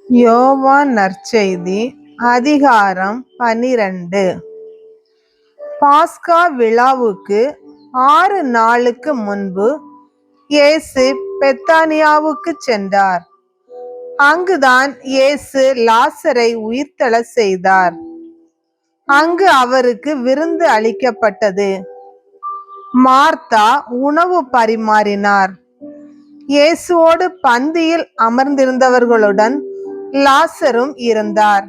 யோவான் நற்செய்தி அதிகாரம் 12. பாஸ்கா விழாவுக்கு 6 நாளுக்கு முன்பு இயேசு பெத்தானியாவுக்கு சென்றார். அங்குதான் இயேசு லாசரை உயிர்த்தெழச் செய்தார். அங்கு அவருக்கு விருந்து அளிக்கப்பட்டது. மார்த்தா உணவு பரிமாறினார். இயேசுவோடு பந்தியில் அமர்ந்திருந்தவர்களுடன் லாசரும் இருந்தார்.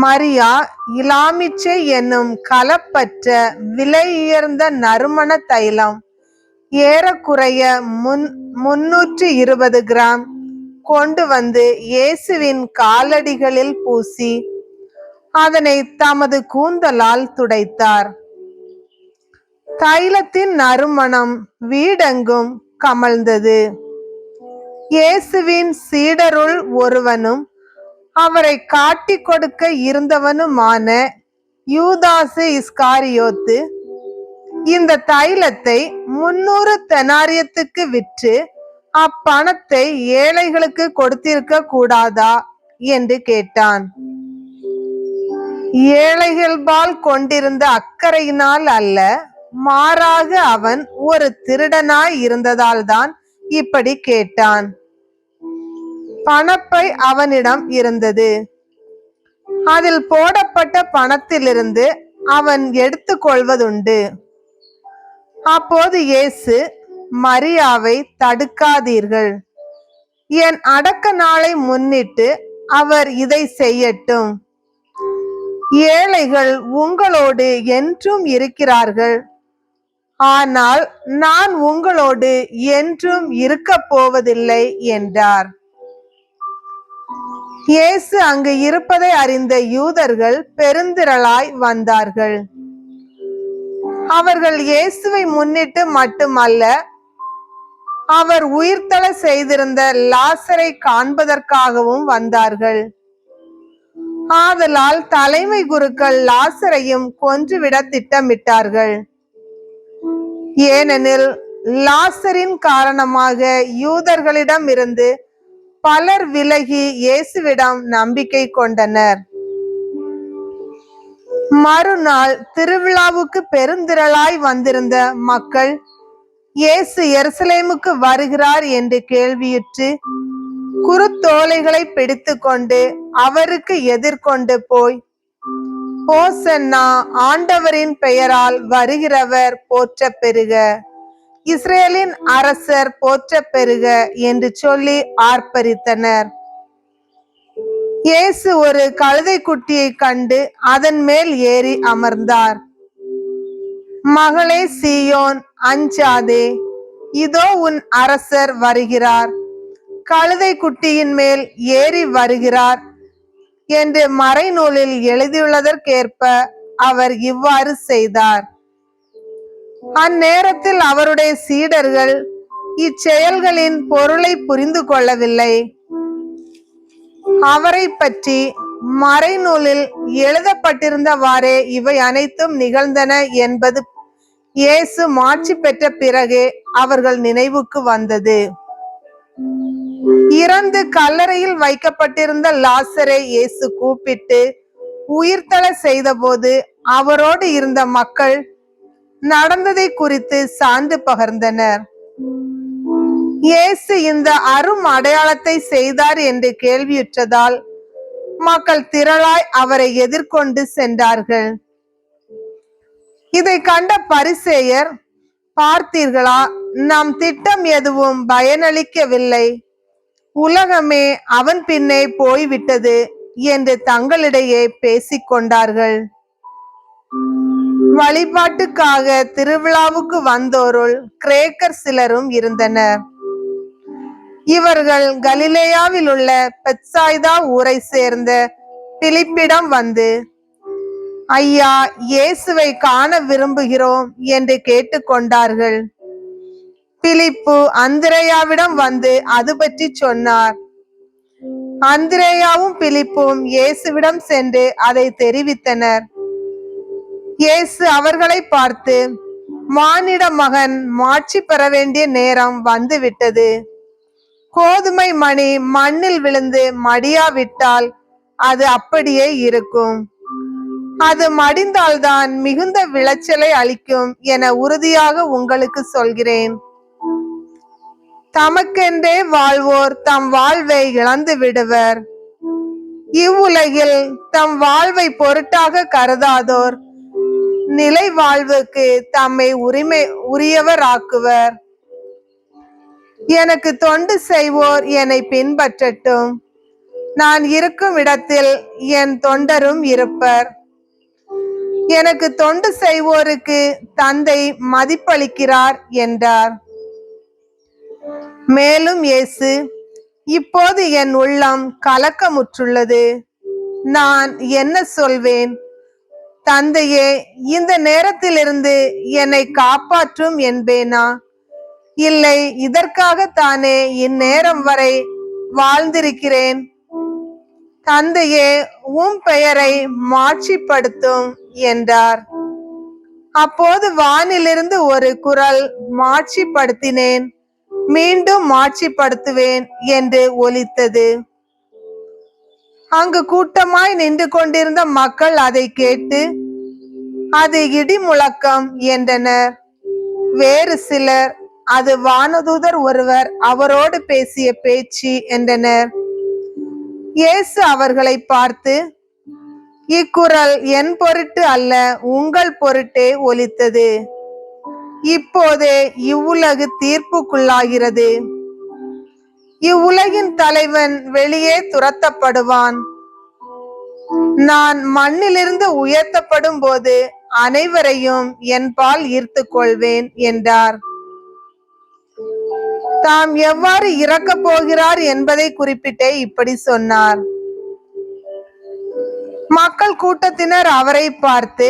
மரியா இலாமிச்சை என்னும் கலப்பற்ற விலையுயர்ந்த நறுமண தைலம் ஏறக்குறைய 320 கிராம் கொண்டு வந்து இயேசுவின் காலடிகளில் பூசி அதனை தமது கூந்தலால் துடைத்தார். தைலத்தின் நறுமணம் வீடெங்கும் கமழ்ந்தது. இயேசுவின் சீடருள் ஒருவனும் அவரை காட்டிக் கொடுக்க இருந்தவனுமான யூதாசு இஸ்காரியோத்து இந்த தைலத்தை 300 தெனாரியத்துக்கு விற்று அப்பணத்தை ஏழைகளுக்கு கொடுத்திருக்க கூடாதா என்று கேட்டான். ஏழைகள்பால் கொண்டிருந்த அக்கறையினால் அல்ல, மாறாக அவன் ஒரு திருடனாய் இருந்ததால்தான் இப்படி கேட்டான். பணப்பை அவனிடம் இருந்தது. அதில் போடப்பட்ட பணத்திலிருந்து அவன் எடுத்துக் கொள்வதுண்டு. அப்போது இயேசு, மரியாவை தடுக்காதீர்கள், என் அடக்க நாளை முன்னிட்டு அவர் இதை செய்யட்டும். ஏழைகள் உங்களோடு என்றும் இருக்கிறார்கள், ஆனால் நான் உங்களோடு என்றும் இருக்கப் போவதில்லை என்றார். இயேசு அங்கு இருப்பதை அறிந்த யூதர்கள் பெருந்திரளாய் வந்தார்கள். அவர்கள் இயேசுவை முன்னிட்டு மட்டுமல்ல, அவர் உயிர்த்தெழ செய்திருந்த லாசரை காண்பதற்காகவும் வந்தார்கள். ஆதலால் தலைமை குருக்கள் லாசரையும் கொன்றுவிட திட்டமிட்டார்கள். ஏனெனில் லாசரின் காரணமாக யூதர்களிடம் இருந்து பலர் விலகி இயேசுவிடம் நம்பிக்கை கொண்டனர். மறுநாள் திருவிழாவுக்கு பெருந்திரளாய் வந்திருந்த மக்கள் இயேசு எருசலேமுக்கு வருகிறார் என்று கேள்வியுற்று குருத்தோலைகளை பிடித்து கொண்டு அவருக்கு எதிர்கொண்டு போய், ஓசன்னா, ஆண்டவரின் பெயரால் வருகிறவர் போற்ற பெறுக, இஸ்ரேலின் அரசர் போற்ற பெறுக என்று சொல்லி ஆர்ப்பரித்தனர். இயேசு ஒரு கழுதை குட்டியை கண்டு அதன் மேல் ஏறி அமர்ந்தார். மகளே சீயோன், அஞ்சாதே, இதோ உன் அரசர் வருகிறார், கழுதை குட்டியின் மேல் ஏறி வருகிறார் என்று மறைநூலில் எழுதியுள்ளதற்கேற்ப அவர் இவ்வாறு செய்தார். அந்நேரத்தில் அவருடைய சீடர்கள் இச்செயல்களின் பொருளை புரிந்து கொள்ளவில்லை. அவரை பற்றி மறைநூலில் எழுதப்பட்டிருந்தவாறே இவை அனைத்தும் நிகழ்ந்தன என்பது இயேசு மாட்சி பெற்ற பிறகே அவர்கள் நினைவுக்கு வந்தது. இறந்து கல்லறையில் வைக்கப்பட்டிருந்த லாசரை இயேசு கூப்பிட்டு உயிர்த்தெழ செய்தபோது அவரோடு இருந்த மக்கள் நடந்ததை குறித்து சான்று பகர்ந்தனர். இயேசு இந்த அரும் அடையாளத்தை செய்தார் என்று கேள்வியுற்றதால் மக்கள் திரளாய் அவரை எதிர்கொண்டு சென்றார்கள். இதை கண்ட பரிசேயர், பார்த்தீர்களா, நம் திட்டம் எதுவும் பயனளிக்கவில்லை, உலகமே அவன் பின்னே போய்விட்டது என்று தங்களிடையே பேசிக்கொண்டார்கள். வழிபாட்டுக்காக திருவிழாவுக்கு வந்தோருள் கிரேக்கர் சிலரும் இருந்தனர். இவர்கள் கலிலேயாவில் உள்ள பெத்சாய்தா ஊரை சேர்ந்த பிலிப்பிடம் வந்து, ஐயா, இயேசுவை காண விரும்புகிறோம் என்று கேட்டுக்கொண்டார்கள். பிலிப்பு அந்திரேயாவிடம் வந்து அது பற்றி சொன்னார். அந்திரேயாவும் பிலிப்பும் இயேசுவிடம் சென்று அதை தெரிவித்தனர். இயேசு அவர்களை பார்த்து, மானிட மகன் மாட்சி பெற வேண்டிய நேரம் வந்துவிட்டது, கோதுமை மணி மண்ணில் விழுந்து மடியாவிட்டால் அது அப்படியே இருக்கும். அது மடிந்தால்தான் மிகுந்த விளைச்சலை அளிக்கும் என உறுதியாக உங்களுக்கு சொல்கிறேன். தமக்கென்றே வாழ்வோர் தம் வாழ்வை இழந்து விடுவர். இவ்வுலகில் தம் வாழ்வை பொருட்டாக கருதாதோர் நிலை வாழ்வுக்கு தம்மை உரியவர் ஆக்குவர். எனக்கு தொண்டு செய்வோர் என்னை பின்பற்றட்டும். நான் இருக்கும் இடத்தில் என் தொண்டரும் இருப்பர். எனக்கு தொண்டு செய்வோருக்கு தந்தை மதிப்பளிக்கிறார் என்றார். மேலும் இயேசு, இப்போது என் உள்ளம் கலக்கமுற்றுள்ளது. நான் என்ன சொல்வேன்? தந்தையே, இந்த நேரத்திலிருந்து என்னை காப்பாற்றும் என்பேனா? இல்லை, இதற்காகத்தானே இந்நேரம் வரை வாழ்ந்திருக்கிறேன். தந்தையே, உம் பெயரை மாட்சிப்படுத்தும் என்றார். அப்போது வானிலிருந்து ஒரு குரல், மாட்சிப்படுத்தினேன், மீண்டும் மாட்சிப்படுத்துவேன் என்று ஒலித்தது. அங்கு கூட்டமாய் நின்று கொண்டிருந்த மக்கள் அதை கேட்டு, அது இடி முழக்கம் என்றனர். வேறு சிலர், அது வானதூதர் ஒருவர் அவரோடு பேசிய பேச்சு என்றனர். இயேசு அவர்களை பார்த்து, இக்குரல் என் பொருட்டு அல்ல, உங்கள் பொருட்டே ஒலித்தது. இப்போதே இவ்வுலகு தீர்ப்புக்குள்ளாகிறது. இவ்வுலகின் தலைவன் வெளியே துரத்தப்படுவான். நான் மண்ணிலிருந்து உயர்த்தப்படும் போது அனைவரையும் என்பால் ஈர்த்து கொள்வேன் என்றார். தாம் எவ்வாறு இறக்கப் போகிறார் என்பதை குறிப்பிட்டே இப்படி சொன்னார். மக்கள் கூட்டத்தினர் அவரை பார்த்து,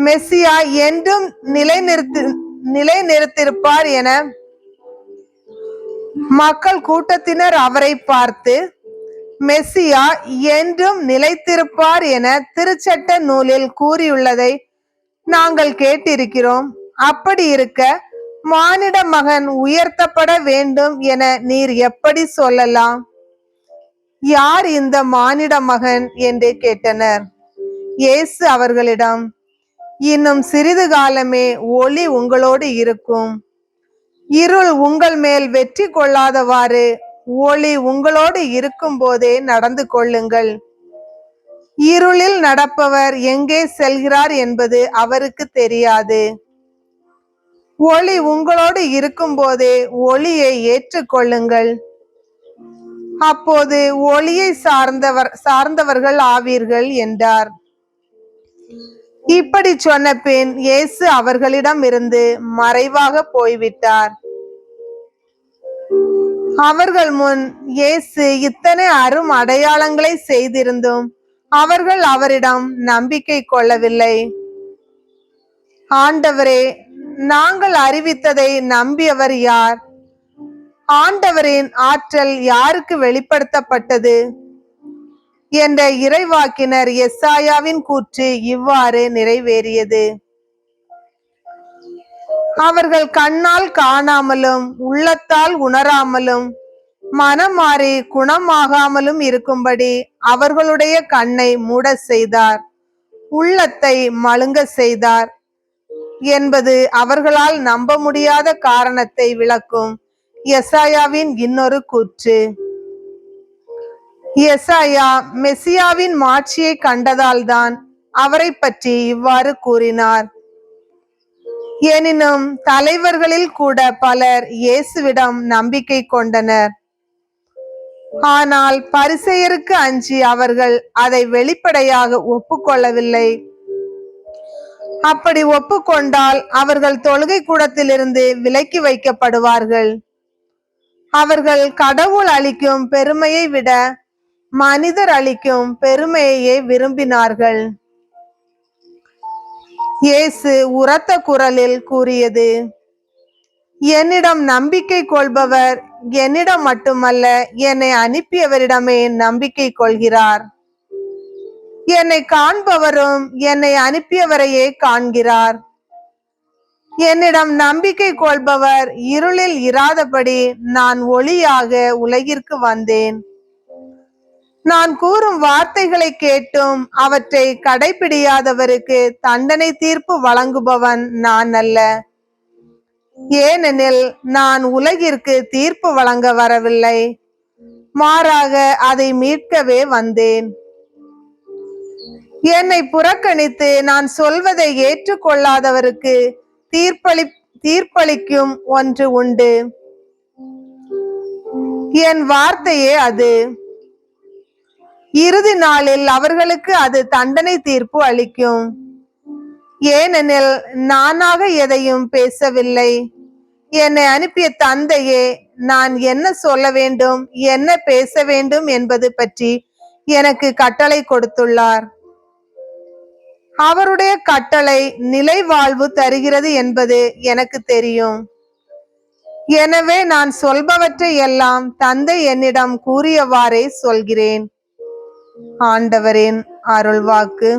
மெசியா என்றும் நிலைநிறுத்திருப்பார் என மக்கள் கூட்டத்தினர் அவரை பார்த்து, மெசியா என்றும் நிலைத்திருப்பார் என திருச்சட்ட நூலில் கூறியுள்ளதை நாங்கள் கேட்டிருக்கிறோம். அப்படி இருக்க மானிட மகன் உயர்த்தப்பட வேண்டும் என நீர் எப்படி சொல்லலாம்? யார் இந்த மானிட மகன் என்று கேட்டனர். இயேசு அவர்களிடம், இன்னும் சிறிது காலமே ஒளி உங்களோடு இருக்கும். இருள் உங்கள் மேல் வெற்றி கொள்ளாதவாறு ஒளி உங்களோடு இருக்கும் போதே நடந்து கொள்ளுங்கள். இருளில் நடப்பவர் எங்கே செல்கிறார் என்பது அவருக்கு தெரியாது. ஒளி உங்களோடு இருக்கும் போதே ஒளியை ஏற்றுக்கொள்ளுங்கள். அப்போது ஒளியை சார்ந்தவர்கள் ஆவீர்கள் என்றார். இப்படி சொன்ன பின் இயேசு அவர்களிடம் இருந்து மறைவாக போய்விட்டார். அவர்கள் முன் இயேசு இத்தனை அரும் அடையாளங்களை செய்திருந்தும் அவர்கள் அவரிடம் நம்பிக்கை கொள்ளவில்லை. ஆண்டவரே, நாங்கள் அறிவித்ததை நம்பியவர் யார்? ஆண்டவரின் ஆற்றல் யாருக்கு வெளிப்படுத்தப்பட்டது என்ற இறைவாக்கினர் எசாயாவின் கூற்று இவ்வாறு நிறைவேறியது. அவர்கள் கண்ணால் காணாமலும் உள்ளத்தால் உணராமலும் மனம் மாறி குணமாகாமலும் இருக்கும்படி அவர்களுடைய கண்ணை மூட செய்தார், உள்ளத்தை மழுங்க செய்தார் என்பது அவர்களால் நம்ப முடியாத காரணத்தை விளக்கும் எசாயாவின் இன்னொரு கூற்று. எசாயா மெசியாவின் மாட்சியை கண்டதால்தான் அவரை பற்றி இவ்வாறு கூறினார். எனினும் தலைவர்களில் கூட பலர் இயேசுவிடம் நம்பிக்கை கொண்டனர். ஆனால் பரிசேயருக்கு அஞ்சி அவர்கள் அதை வெளிப்படையாக ஒப்புக்கொள்ளவில்லை. அப்படி ஒப்புக்கொண்டால் அவர்கள் தொழுகை கூடத்திலிருந்து விலக்கி வைக்கப்படுவார்கள். அவர்கள் கடவுள் அளிக்கும் பெருமையை விட மனிதர் அளிக்கும் பெருமையையே விரும்பினார்கள். இயேசு உரத்த குரலில் கூறியது, என்னிடம் நம்பிக்கை கொள்பவர் என்னிடம் மட்டுமல்ல, என்னை அனுப்பியவரிடமே நம்பிக்கை கொள்கிறார். என்னை காண்பவரும் என்னை அனுப்பியவரையே காண்கிறார். என்னிடம் நம்பிக்கை கொள்பவர் இருளில் இராதபடி நான் ஒளியாக உலகிற்கு வந்தேன். நான் கூறும் வார்த்தைகளை கேட்டும் அவற்றை கடைபிடியாதவருக்கு தண்டனை தீர்ப்பு வழங்குபவன் நான் அல்ல. ஏனெனில் நான் உலகிற்கு தீர்ப்பு வழங்க வரவில்லை, மாறாக அதை மீட்கவே வந்தேன். என்னை புறக்கணித்து நான் சொல்வதை ஏற்றுக்கொள்ளாதவருக்கு தீர்ப்பளிக்கும் ஒன்று உண்டு. என் வார்த்தையே அது. இறுதி நாளில் அவர்களுக்கு அது தண்டனை தீர்ப்பு அளிக்கும். ஏனெனில் நானாக எதையும் பேசவில்லை, என்னை அனுப்பிய தந்தையே நான் என்ன சொல்ல வேண்டும், என்ன பேச வேண்டும் என்பது பற்றி எனக்கு கட்டளை கொடுத்துள்ளார். அவருடைய கட்டளை நிலை வாழ்வு தருகிறது என்பது எனக்கு தெரியும். எனவே நான் சொல்பவற்றை எல்லாம் தந்தை என்னிடம் கூறியவாறே சொல்கிறேன். ஆண்டவரின் அருள்வாக்கு.